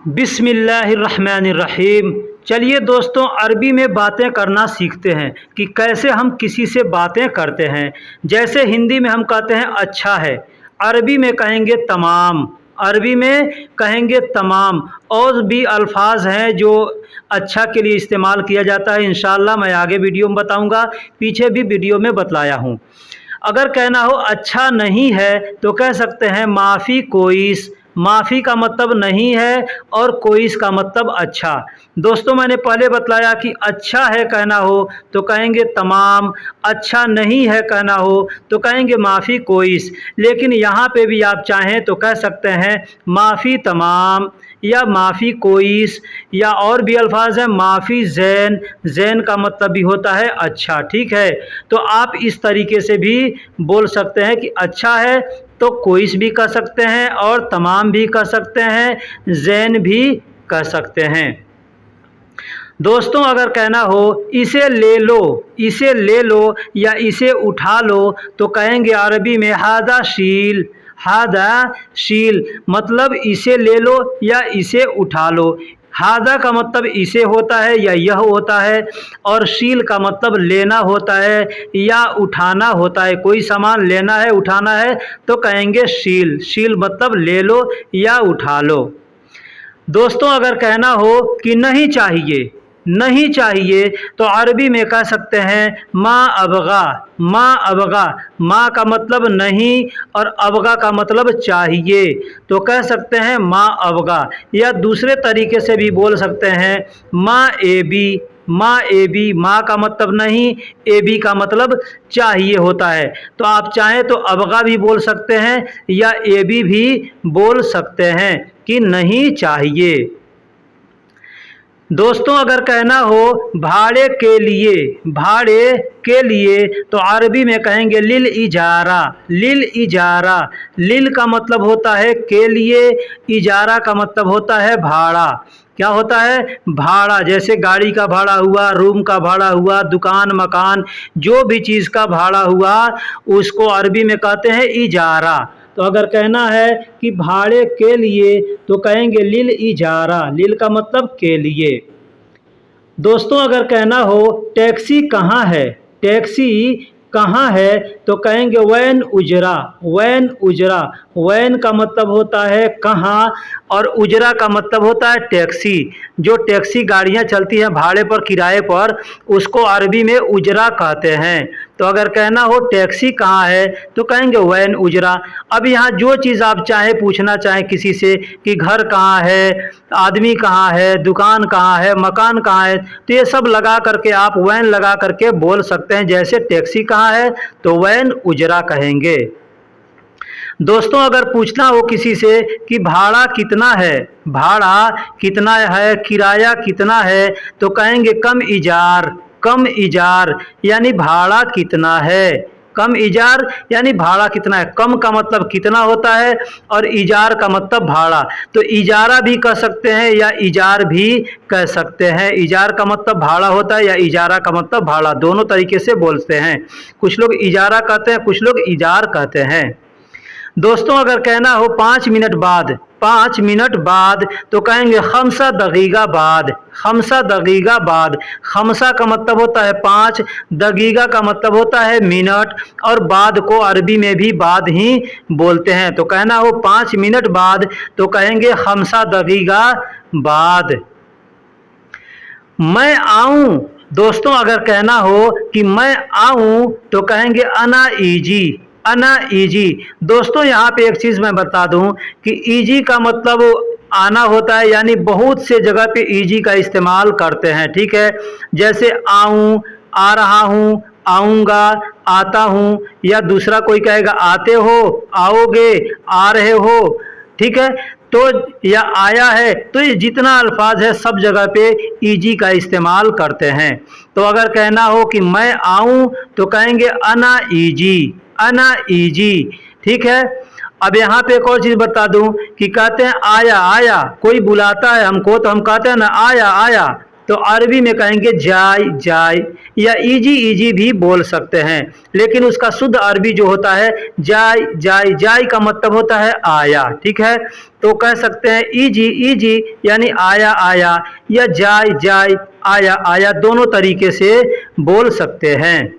बिस्मिल्लाहिर्रहमानिर्रहीम। चलिए दोस्तों, अरबी में बातें करना सीखते हैं कि कैसे हम किसी से बातें करते हैं। जैसे हिंदी में हम कहते हैं अच्छा है, अरबी में कहेंगे तमाम, अरबी में कहेंगे तमाम। और भी अल्फाज हैं जो अच्छा के लिए इस्तेमाल किया जाता है। इंशाअल्लाह मैं आगे वीडियो में बताऊंगा, पीछे भी वीडियो में बतलाया हूँ। अगर कहना हो अच्छा नहीं है तो कह सकते हैं माफ़ी कोइस। माफ़ी का मतलब नहीं है और कोइस का मतलब अच्छा। दोस्तों, मैंने पहले बतलाया कि अच्छा है कहना हो तो कहेंगे तमाम, अच्छा नहीं है कहना हो तो कहेंगे माफ़ी कोइस। लेकिन यहाँ पे भी आप चाहें तो कह सकते हैं माफ़ी तमाम या माफ़ी कोइस, या और भी अल्फाज हैं माफ़ी ज़ैन। ज़ैन का मतलब भी होता है अच्छा, ठीक है। तो आप इस तरीके से भी बोल सकते हैं कि अच्छा है तो कोइस भी कह सकते हैं और तमाम भी कह सकते हैं, ज़ैन भी कह सकते हैं। दोस्तों, अगर कहना हो इसे ले लो, इसे ले लो या इसे उठा लो तो कहेंगे अरबी में हादा शील। हादा शील मतलब इसे ले लो या इसे उठा लो। हादा का मतलब इसे होता है या यह होता है, और शील का मतलब लेना होता है या उठाना होता है। कोई सामान लेना है, उठाना है तो कहेंगे शील। शील मतलब ले लो या उठा लो। दोस्तों, अगर कहना हो कि नहीं चाहिए, नहीं चाहिए तो अरबी में कह सकते हैं माँ अबगा। माँ अबगा, माँ का मतलब नहीं और अबगा का मतलब चाहिए, तो कह सकते हैं माँ अबगा। या दूसरे तरीके से भी बोल सकते हैं माँ एबी। माँ एबी, माँ का मतलब नहीं, एबी का मतलब चाहिए होता है। तो आप चाहें तो अबगा भी बोल सकते हैं या एबी भी बोल सकते हैं कि नहीं चाहिए। दोस्तों, अगर कहना हो भाड़े के लिए, भाड़े के लिए तो अरबी में कहेंगे लिल इजारा। लिल इजारा, लिल का मतलब होता है के लिए, इजारा का मतलब होता है भाड़ा। क्या होता है? भाड़ा। जैसे गाड़ी का भाड़ा हुआ, रूम का भाड़ा हुआ, दुकान मकान जो भी चीज़ का भाड़ा हुआ उसको अरबी में कहते हैं इजारा। तो अगर कहना है कि भाड़े के लिए तो कहेंगे लिल इजारा। लिल का मतलब के लिए। दोस्तों, अगर कहना हो टैक्सी कहाँ है, टैक्सी कहाँ है तो कहेंगे वैन उजरा। वैन उजरा, वैन का मतलब होता है कहाँ और उजरा का मतलब होता है टैक्सी। जो टैक्सी गाड़ियाँ चलती हैं भाड़े पर, किराए पर, उसको अरबी में उजरा कहते हैं। तो अगर कहना हो टैक्सी कहाँ है तो कहेंगे वैन उजरा। अब यहाँ जो चीज़ आप चाहें पूछना चाहें किसी से कि घर कहाँ है, आदमी कहाँ है, दुकान कहाँ है, मकान कहाँ है, तो ये सब लगा करके आप वैन लगा करके बोल सकते हैं। जैसे टैक्सी कहाँ है तो वैन उजरा कहेंगे। दोस्तों, अगर पूछना हो किसी से कि भाड़ा कितना है, भाड़ा कितना है, किराया कितना है, तो कहेंगे कम इजार। कम इजार यानी भाड़ा कितना है। कम इजार यानी भाड़ा कितना है। कम का मतलब कितना होता है और इजार का मतलब भाड़ा। तो इजारा भी कह सकते हैं या इजार भी कह सकते हैं। इजार का मतलब भाड़ा होता है या इजारा का मतलब भाड़ा, दोनों तरीके से बोलते हैं। कुछ लोग इजारा कहते हैं, कुछ लोग इजार कहते हैं। दोस्तों, अगर कहना हो 5 मिनट बाद, 5 मिनट बाद तो कहेंगे खमसा दगीगा बाद। खमसा दगीगा बाद, खमसा का मतलब होता है 5, दगीगा का मतलब होता है मिनट, और बाद को अरबी में भी बाद ही बोलते हैं। तो कहना हो 5 मिनट बाद तो कहेंगे खमसा दगीगा बाद। मैं आऊँ, दोस्तों अगर कहना हो कि मैं आऊँ तो कहेंगे अना ईजी। अना ईजी। दोस्तों, यहाँ पे एक चीज़ मैं बता दूँ कि ईजी का मतलब आना होता है, यानी बहुत से जगह पे ईजी का इस्तेमाल करते हैं, ठीक है। जैसे आऊँ, आ रहा हूँ, आऊँगा, आता हूँ, या दूसरा कोई कहेगा आते हो, आओगे, आ रहे हो, ठीक है। तो या आया है, तो ये जितना अल्फाज है सब जगह पे ईजी का इस्तेमाल करते हैं। तो अगर कहना हो कि मैं आऊँ तो कहेंगे अना ईजी। अना ईजी, ठीक है। अब यहाँ पे एक और चीज़ बता दूँ कि कहते हैं आया। आया, कोई बुलाता है हमको तो हम कहते हैं ना आया आया, तो अरबी में कहेंगे जाय जाय, या इजी इजी भी बोल सकते हैं, लेकिन उसका शुद्ध अरबी जो होता है जाय जाय, जाय का मतलब होता है आया। ठीक है, तो कह सकते हैं इजी इजी यानी आया आया, या जाय जाय आया आया, दोनों तरीके से बोल सकते हैं।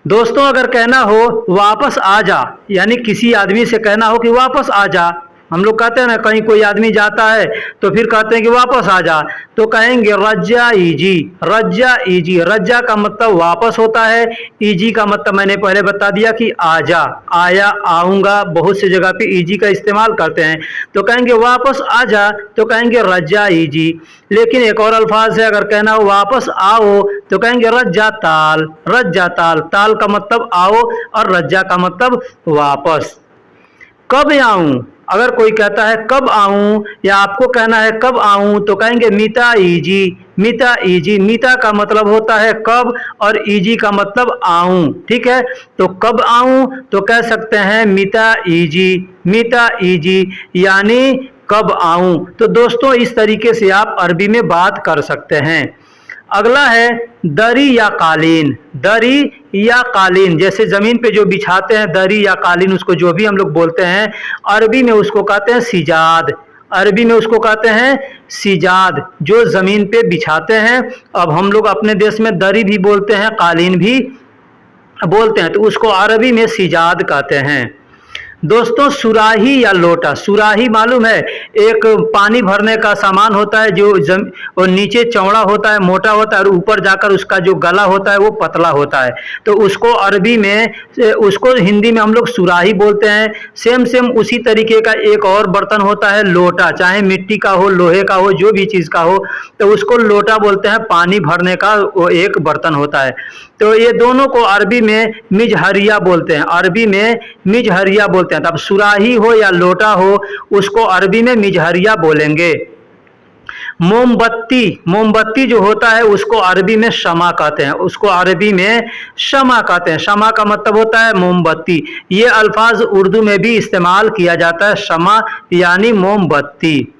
दोस्तों अगर कहना हो वापस आ जा, यानी किसी आदमी से कहना हो कि वापस आ जा, हम लोग कहते हैं ना कहीं कोई आदमी जाता है तो फिर कहते हैं कि वापस आ जा, तो कहेंगे रज्जा इजी, रज्जा इजी। रज्जा का मतलब वापस होता है, इजी का मतलब मैंने पहले बता दिया कि आजा, आया आऊँगा, बहुत सी जगह पे इजी का इस्तेमाल करते हैं। तो कहेंगे वापस आ जा तो कहेंगे रज्जा इजी। लेकिन एक और अल्फाज है, अगर कहना हो वापस आओ तो कहेंगे रज्जा ताल, रज्जा ताल। ताल का मतलब आओ और रज्जा का मतलब वापस। कब आऊँ, अगर कोई कहता है कब आऊँ या आपको कहना है कब आऊँ तो कहेंगे मीता इजी, मीता इजी। मीता का मतलब होता है कब और इजी का मतलब आऊँ। ठीक है, तो कब आऊँ तो कह सकते हैं मीता इजी, मीता इजी यानी कब आऊँ। तो दोस्तों इस तरीके से आप अरबी में बात कर सकते हैं। अगला है दरी या कालीन, दरी या कालीन, जैसे ज़मीन पे जो बिछाते हैं दरी या कालीन, उसको जो भी हम लोग बोलते हैं अरबी में उसको कहते हैं सिजाद, अरबी में उसको कहते हैं सिजाद, जो ज़मीन पे बिछाते हैं। अब हम लोग अपने देश में दरी भी बोलते हैं, कालीन भी बोलते हैं, तो उसको अरबी में सिजाद कहते हैं। दोस्तों सुराही या लोटा, सुराही मालूम है एक पानी भरने का सामान होता है जो और नीचे चौड़ा होता है, मोटा होता है, और ऊपर जाकर उसका जो गला होता है वो पतला होता है, तो उसको अरबी में, उसको हिंदी में हम लोग सुराही बोलते हैं। सेम सेम उसी तरीके का एक और बर्तन होता है लोटा, चाहे मिट्टी का हो, लोहे का हो, जो भी चीज़ का हो, तो उसको लोटा बोलते हैं। पानी भरने का वो एक बर्तन होता है। तो ये दोनों को अरबी में मिजहरिया बोलते हैं, अरबी में मिजहरिया बोलते हैं। तब सुराही हो या लोटा हो उसको अरबी में मिजहरिया बोलेंगे। मोमबत्ती, मोमबत्ती जो होता है उसको अरबी में शमा कहते हैं, उसको अरबी में शमा कहते हैं। शमा का मतलब होता है मोमबत्ती। ये अल्फाज उर्दू में भी इस्तेमाल किया जाता है, शमा यानी मोमबत्ती।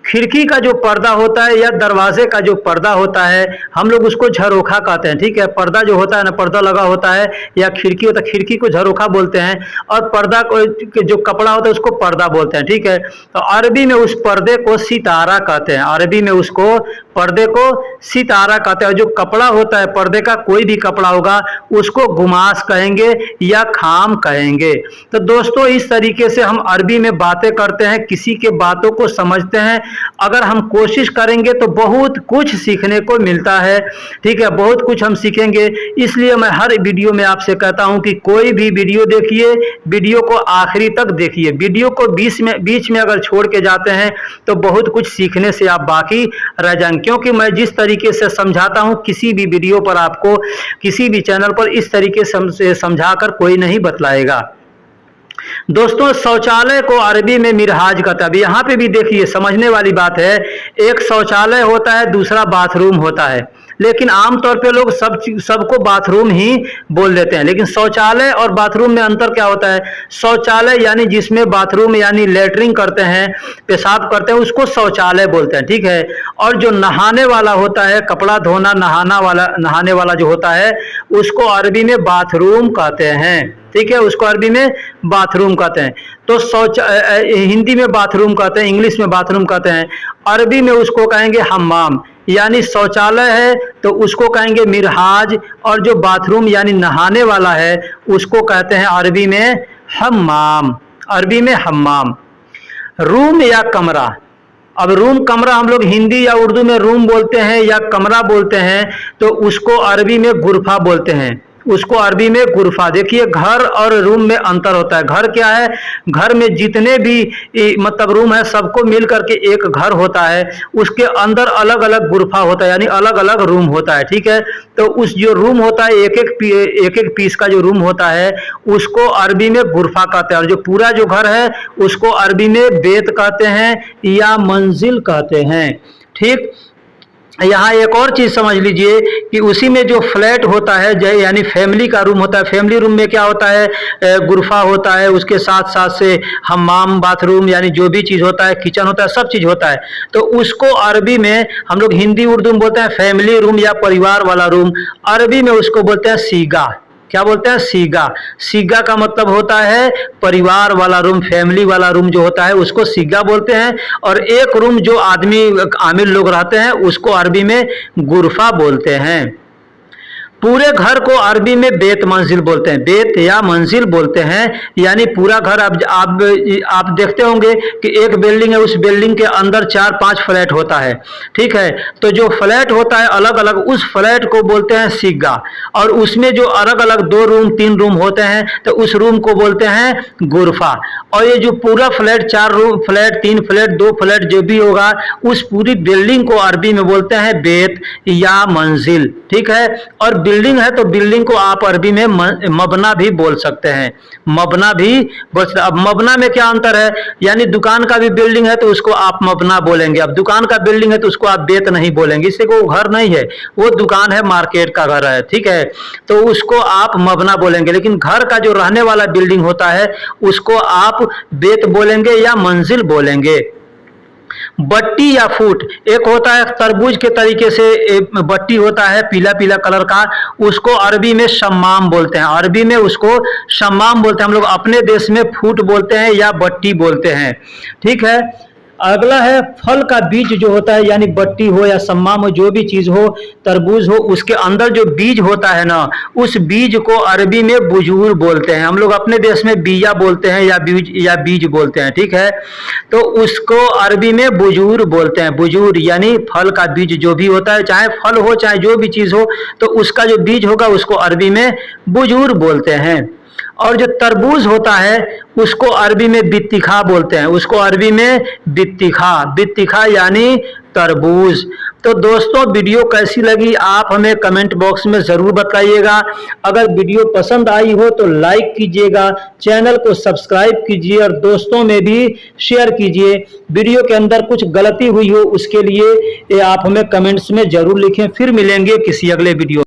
खिड़की का जो पर्दा होता है या दरवाजे का जो पर्दा होता है हम लोग उसको झरोखा कहते हैं। ठीक है, पर्दा जो होता है ना, पर्दा लगा होता है या खिड़की होता है, खिड़की को झरोखा बोलते हैं, और पर्दा को जो कपड़ा होता है उसको पर्दा बोलते हैं। ठीक है, तो अरबी में उस पर्दे को सितारा कहते हैं, अरबी में उसको पर्दे को सितारा कहते हैं। जो कपड़ा होता है पर्दे का, कोई भी कपड़ा होगा, उसको गुमास कहेंगे या खाम कहेंगे। तो दोस्तों इस तरीके से हम अरबी में बातें करते हैं, किसी के बातों को समझते हैं। अगर हम कोशिश करेंगे तो बहुत कुछ सीखने को मिलता है। ठीक है, बहुत कुछ हम सीखेंगे। इसलिए मैं हर वीडियो में आपसे कहता हूं कि कोई भी वीडियो देखिए, वीडियो को आखिरी तक देखिए। वीडियो को बीच में अगर छोड़ के जाते हैं तो बहुत कुछ सीखने से आप बाकी रह जाएंगे, क्योंकि मैं जिस तरीके से समझाता हूं किसी भी वीडियो पर आपको, किसी भी चैनल पर इस तरीके से समझाकर कोई नहीं बतलाएगा। दोस्तों शौचालय को अरबी में मिरहाज कहता है। अब यहाँ पे भी देखिए समझने वाली बात है, एक शौचालय होता है, दूसरा बाथरूम होता है, लेकिन आमतौर पे लोग सबको बाथरूम ही बोल देते हैं। लेकिन शौचालय और बाथरूम में अंतर क्या होता है? शौचालय यानी जिसमें बाथरूम यानी लेटरिन करते हैं, पेशाब करते हैं, उसको शौचालय बोलते हैं। ठीक है, और जो नहाने वाला होता है, कपड़ा धोना, नहाने वाला जो होता है, उसको अरबी में बाथरूम कहते हैं। ठीक है, उसको अरबी में बाथरूम कहते हैं। तो हिंदी में बाथरूम कहते हैं, इंग्लिश में बाथरूम कहते हैं, अरबी में उसको कहेंगे हम्माम। यानी शौचालय है तो उसको कहेंगे मिरहाज, और जो बाथरूम यानी नहाने वाला है उसको कहते हैं अरबी में हम्माम, अरबी में हम्माम। रूम या कमरा, अब रूम कमरा हम लोग हिंदी या उर्दू में रूम बोलते हैं या कमरा बोलते हैं, तो उसको अरबी में गुरफा बोलते हैं, उसको अरबी में गुरफा। देखिए घर और रूम में अंतर होता है। घर क्या है? घर में जितने भी मतलब रूम है सबको मिल करके एक घर होता है, उसके अंदर अलग अलग गुरफा होता है, यानी अलग अलग रूम होता है। ठीक है, तो उस जो रूम होता है एक एक पीस का जो रूम होता है उसको अरबी में गुरफा कहते हैं, और जो पूरा जो घर है उसको अरबी में बेत कहते हैं या मंजिल कहते हैं। ठीक, यहाँ एक और चीज़ समझ लीजिए कि उसी में जो फ्लैट होता है यानी फैमिली का रूम होता है, फैमिली रूम में क्या होता है, गुरफा होता है, उसके साथ साथ से हम्माम बाथरूम यानी जो भी चीज़ होता है, किचन होता है, सब चीज़ होता है। तो उसको अरबी में हम लोग हिंदी उर्दू में बोलते हैं फैमिली रूम या परिवार वाला रूम, अरबी में उसको बोलते हैं सीगा। क्या बोलते हैं? सीगा। सीगा का मतलब होता है परिवार वाला रूम, फैमिली वाला रूम जो होता है उसको सीगा बोलते हैं। और एक रूम जो आदमी आमिर लोग रहते हैं उसको अरबी में गुरफा बोलते हैं। पूरे घर को अरबी में बेत मंजिल बोलते हैं, बेत या मंजिल बोलते हैं। यानी पूरा घर आप देखते होंगे कि एक बिल्डिंग है, उस बिल्डिंग के अंदर 4-5 फ्लैट होता है, ठीक है। तो जो फ्लैट होता है अलग अलग, उस फ्लैट को बोलते हैं सीगा। और उसमें जो अलग अलग 2 रूम 3 रूम होते हैं तो उस रूम को बोलते हैं गुरफा। और ये जो पूरा flat 4 room flat 3 flat 2 flat जो भी होगा उस पूरी बिल्डिंग को अरबी में बोलते हैं बेत या मंजिल, ठीक है। और बिल्डिंग है तो बिल्डिंग को आप अरबी में मबना भी बोल सकते हैं, मबना भी बोल सकते। अब मबना में क्या अंतर है, यानी दुकान का भी बिल्डिंग है तो उसको आप मबना बोलेंगे, अब दुकान का बिल्डिंग है तो उसको आप बेत नहीं बोलेंगे, इससे वो घर नहीं है, वो दुकान है, मार्केट का घर है, ठीक है। तो उसको आप मबना बोलेंगे। लेकिन घर का जो रहने वाला बिल्डिंग होता है उसको आप बेत बोलेंगे या मंजिल बोलेंगे। बट्टी या फूट, एक होता है तरबूज के तरीके से बट्टी होता है पीला पीला कलर का, उसको अरबी में शम्माम बोलते हैं, अरबी में उसको शम्माम बोलते हैं। हम लोग अपने देश में फूट बोलते हैं या बट्टी बोलते हैं, ठीक है। अगला है फल का बीज जो होता है, यानी बट्टी हो या सम्माम हो, जो भी चीज हो, तरबूज हो, उसके अंदर जो बीज होता है ना, उस बीज को अरबी में बुजूर बोलते हैं। हम लोग अपने देश में बिया बोलते हैं या बीज बोलते हैं, ठीक है। तो उसको अरबी में बुजूर बोलते हैं, बुजूर यानी फल का बीज जो भी होता है, चाहे फल हो चाहे जो भी चीज हो, तो उसका जो बीज होगा उसको अरबी में बुजूर बोलते हैं। और जो तरबूज होता है उसको अरबी में बित्तिखा बोलते हैं, उसको अरबी में बित्तिखा यानी तरबूज। तो दोस्तों वीडियो कैसी लगी आप हमें कमेंट बॉक्स में ज़रूर बताइएगा। अगर वीडियो पसंद आई हो तो लाइक कीजिएगा, चैनल को सब्सक्राइब कीजिए और दोस्तों में भी शेयर कीजिए। वीडियो के अंदर कुछ गलती हुई हो उसके लिए आप हमें कमेंट्स में ज़रूर लिखें। फिर मिलेंगे किसी अगले वीडियो।